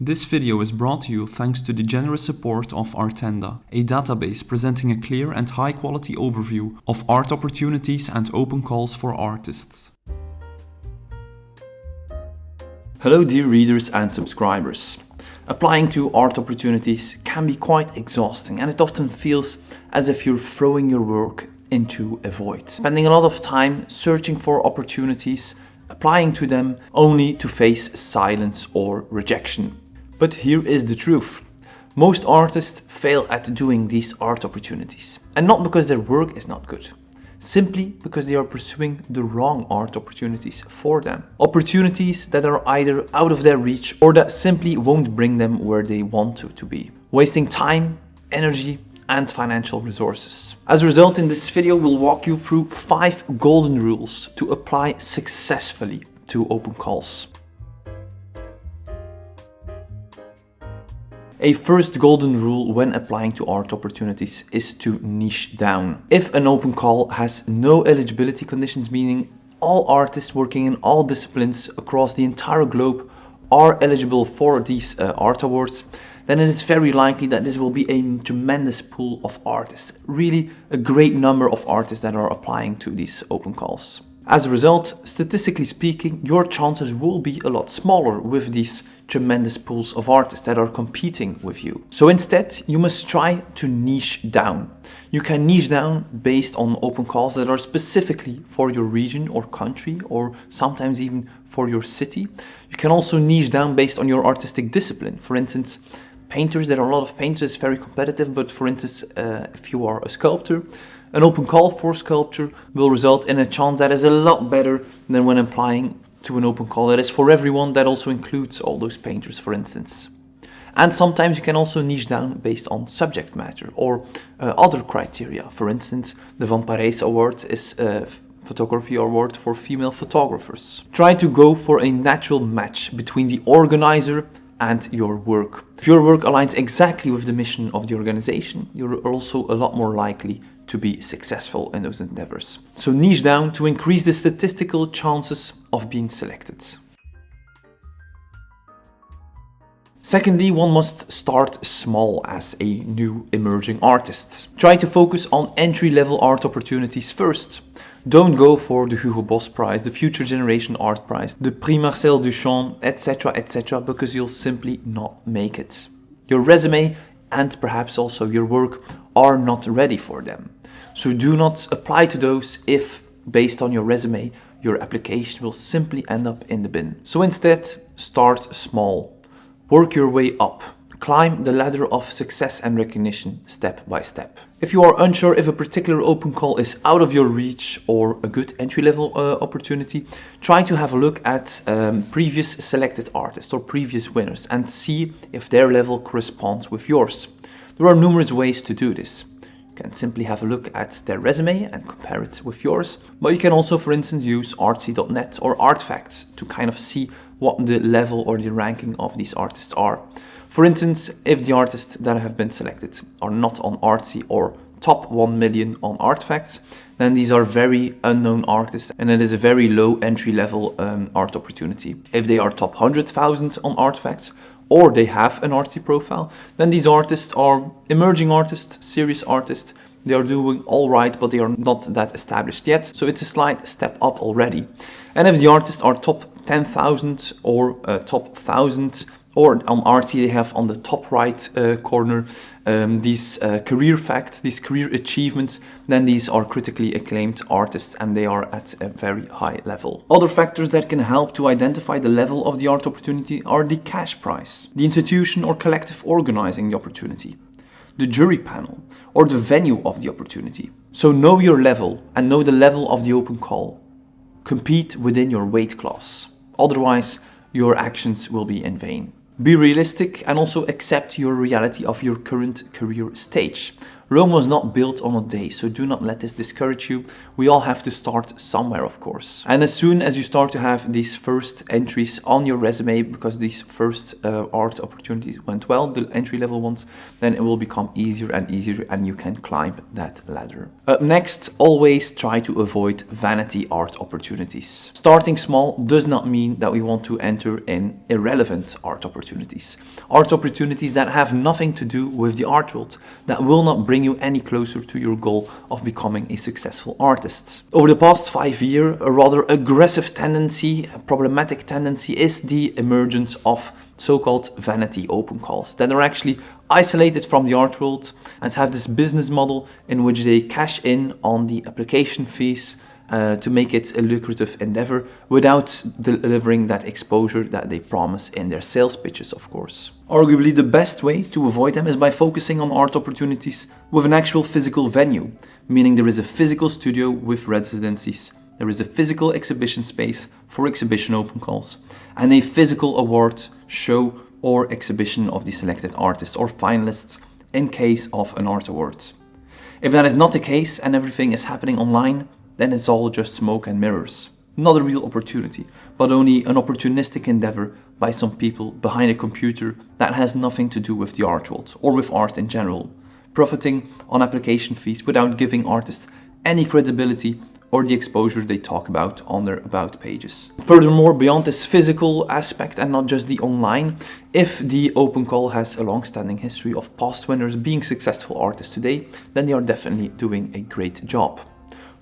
This video is brought to you thanks to the generous support of Artenda, a database presenting a clear and high-quality overview of art opportunities and open calls for artists. Hello dear readers and subscribers. Applying to art opportunities can be quite exhausting, and it often feels as if you're throwing your work into a void, spending a lot of time searching for opportunities, applying to them only to face silence or rejection. But here is the truth. Most artists fail at doing these art opportunities, and not because their work is not good, simply because they are pursuing the wrong art opportunities for them. Opportunities that are either out of their reach or that simply won't bring them where they want to be, wasting time, energy, and financial resources. As a result, in this video, we'll walk you through 5 golden rules to apply successfully to open calls. A first golden rule when applying to art opportunities is to niche down. If an open call has no eligibility conditions, meaning all artists working in all disciplines across the entire globe are eligible for these art awards, then it is very likely that this will be a tremendous pool of artists, really a great number of artists that are applying to these open calls. As a result, statistically speaking, your chances will be a lot smaller with these tremendous pools of artists that are competing with you. So instead, you must try to niche down. You can niche down based on open calls that are specifically for your region or country, or sometimes even for your city. You can also niche down based on your artistic discipline. For instance, painters, there are a lot of painters, it's very competitive, but for instance, if you are a sculptor, an open call for sculpture will result in a chance that is a lot better than when applying to an open call that is for everyone, that also includes all those painters, for instance. And sometimes you can also niche down based on subject matter or other criteria. For instance, the Van Parijs Award is a photography award for female photographers. Try to go for a natural match between the organizer and your work. If your work aligns exactly with the mission of the organization, you're also a lot more likely to be successful in those endeavors. So niche down to increase the statistical chances of being selected. Secondly, one must start small as a new emerging artist. Try to focus on entry-level art opportunities first. Don't go for the Hugo Boss Prize, the Future Generation Art Prize, the Prix Marcel Duchamp, etc., because you'll simply not make it. Your resume and perhaps also your work are not ready for them. So do not apply to those if, based on your resume, your application will simply end up in the bin. So instead, start small. Work your way up. Climb the ladder of success and recognition step by step. If you are unsure if a particular open call is out of your reach or a good entry-level opportunity, try to have a look at previous selected artists or previous winners and see if their level corresponds with yours. There are numerous ways to do this. You can simply have a look at their resume and compare it with yours, but you can also, for instance, use artsy.net or Artifacts to kind of see what the level or the ranking of these artists are. For instance, if the artists that have been selected are not on Artsy or top 1 million on Artifacts, then these are very unknown artists and it is a very low entry-level art opportunity. If they are top 100,000 on Artifacts or they have an Artsy profile, then these artists are emerging artists, serious artists. They are doing all right, but they are not that established yet. So it's a slight step up already. And if the artists are top 10,000 or top 1,000, or on Artsy they have on the top right corner these career facts, these career achievements, then these are critically acclaimed artists and they are at a very high level. Other factors that can help to identify the level of the art opportunity are the cash prize, the institution or collective organizing the opportunity, the jury panel, or the venue of the opportunity. So know your level and know the level of the open call. Compete within your weight class. Otherwise, your actions will be in vain. Be realistic and also accept your reality of your current career stage. Rome was not built on a day, so do not let this discourage you. We all have to start somewhere, of course. And as soon as you start to have these first entries on your resume, because these first art opportunities went well, the entry-level ones, then it will become easier and easier and you can climb that ladder. Up next, always try to avoid vanity art opportunities. Starting small does not mean that we want to enter in irrelevant art opportunities. Art opportunities that have nothing to do with the art world, that will not bring you any closer to your goal of becoming a successful artist. Over the past 5 years, a rather aggressive tendency, a problematic tendency, is the emergence of so-called vanity open calls that are actually isolated from the art world and have this business model in which they cash in on the application fees to make it a lucrative endeavor without delivering that exposure that they promise in their sales pitches, of course. Arguably the best way to avoid them is by focusing on art opportunities with an actual physical venue, meaning there is a physical studio with residencies, there is a physical exhibition space for exhibition open calls, and a physical award, show or exhibition of the selected artists or finalists in case of an art award. If that is not the case and everything is happening online, then it's all just smoke and mirrors. Not a real opportunity, but only an opportunistic endeavor by some people behind a computer that has nothing to do with the art world or with art in general, profiting on application fees without giving artists any credibility or the exposure they talk about on their about pages. Furthermore, beyond this physical aspect and not just the online, if the open call has a long-standing history of past winners being successful artists today, then they are definitely doing a great job.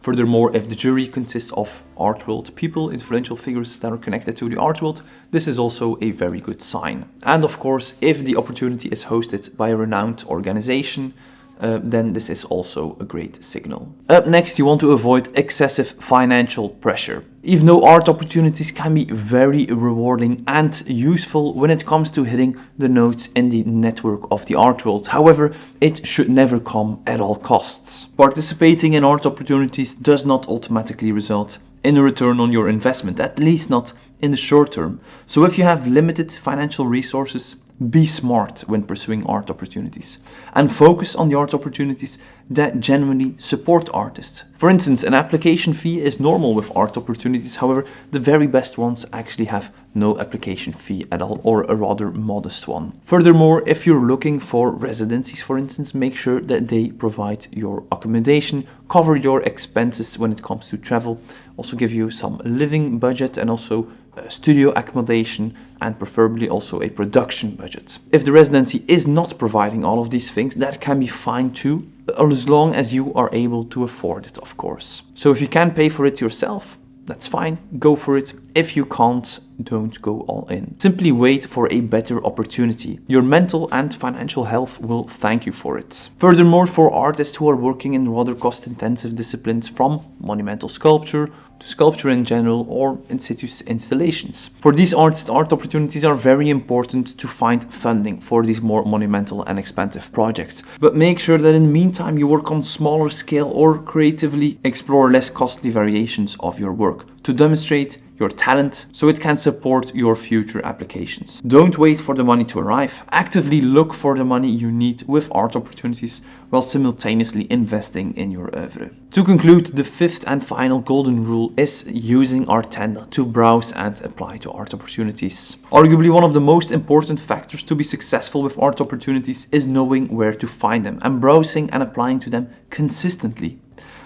Furthermore, if the jury consists of art world people, influential figures that are connected to the art world, this is also a very good sign. And of course, if the opportunity is hosted by a renowned organization, then this is also a great signal. Up next, you want to avoid excessive financial pressure. Even though art opportunities can be very rewarding and useful when it comes to hitting the notes in the network of the art world, however, it should never come at all costs. Participating in art opportunities does not automatically result in a return on your investment, at least not in the short term. So if you have limited financial resources, be smart when pursuing art opportunities and focus on the art opportunities that genuinely support artists. For instance, an application fee is normal with art opportunities, however, the very best ones actually have no application fee at all, or a rather modest one. Furthermore, if you're looking for residencies, for instance, make sure that they provide your accommodation, cover your expenses when it comes to travel, also give you some living budget and also studio accommodation, and preferably also a production budget. If the residency is not providing all of these things, that can be fine too, as long as you are able to afford it, of course. So if you can pay for it yourself, that's fine, go for it. If you can't, don't go all in. Simply wait for a better opportunity. Your mental and financial health will thank you for it. Furthermore, for artists who are working in rather cost-intensive disciplines from monumental sculpture to sculpture in general or in situ installations. For these artists, art opportunities are very important to find funding for these more monumental and expensive projects. But make sure that in the meantime you work on smaller scale or creatively explore less costly variations of your work to demonstrate your talent so it can support your future applications. Don't wait for the money to arrive. Actively look for the money you need with art opportunities while simultaneously investing in your oeuvre. To conclude, the fifth and final golden rule is using Artenda to browse and apply to art opportunities. Arguably one of the most important factors to be successful with art opportunities is knowing where to find them and browsing and applying to them consistently.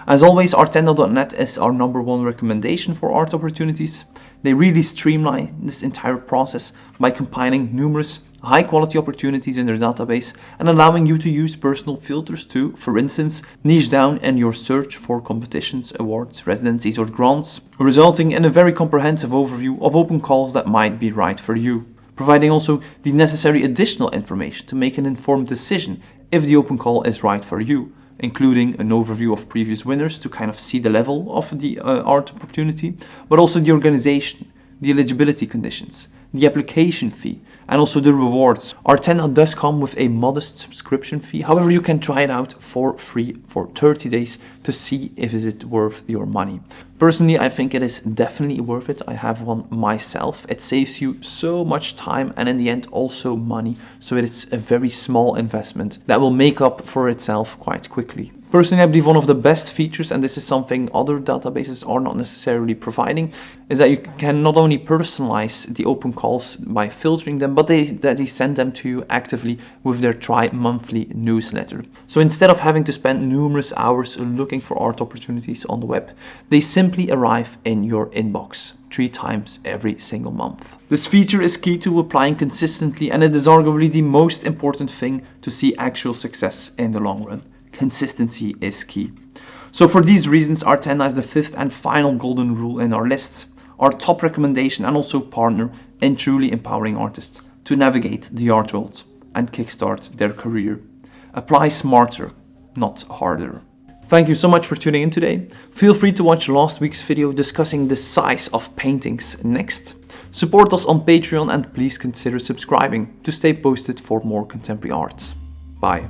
As always, Artenda.net is our #1 recommendation for art opportunities. They really streamline this entire process by combining numerous high-quality opportunities in their database and allowing you to use personal filters to, for instance, niche down in your search for competitions, awards, residencies or grants, resulting in a very comprehensive overview of open calls that might be right for you, providing also the necessary additional information to make an informed decision if the open call is right for you, including an overview of previous winners to kind of see the level of the art opportunity, but also the organization, the eligibility conditions, the application fee, And also the rewards. Artenda does come with a modest subscription fee. However, you can try it out for free for 30 days to see if it is worth your money. Personally, I think it is definitely worth it. I have one myself. It saves you so much time and in the end also money. So it's a very small investment that will make up for itself quite quickly. Personally, I believe one of the best features, and this is something other databases are not necessarily providing, is that you can not only personalize the open calls by filtering them, but that they send them to you actively with their tri-monthly newsletter. So instead of having to spend numerous hours looking for art opportunities on the web, they simply arrive in your inbox 3 times every single month. This feature is key to applying consistently, and it is arguably the most important thing to see actual success in the long run. Consistency is key. So for these reasons, Artenda is the 5th and final golden rule in our list, our top recommendation and also partner in truly empowering artists to navigate the art world and kickstart their career. Apply smarter, not harder. Thank you so much for tuning in today. Feel free to watch last week's video discussing the size of paintings next. Support us on Patreon and please consider subscribing to stay posted for more contemporary art. Bye.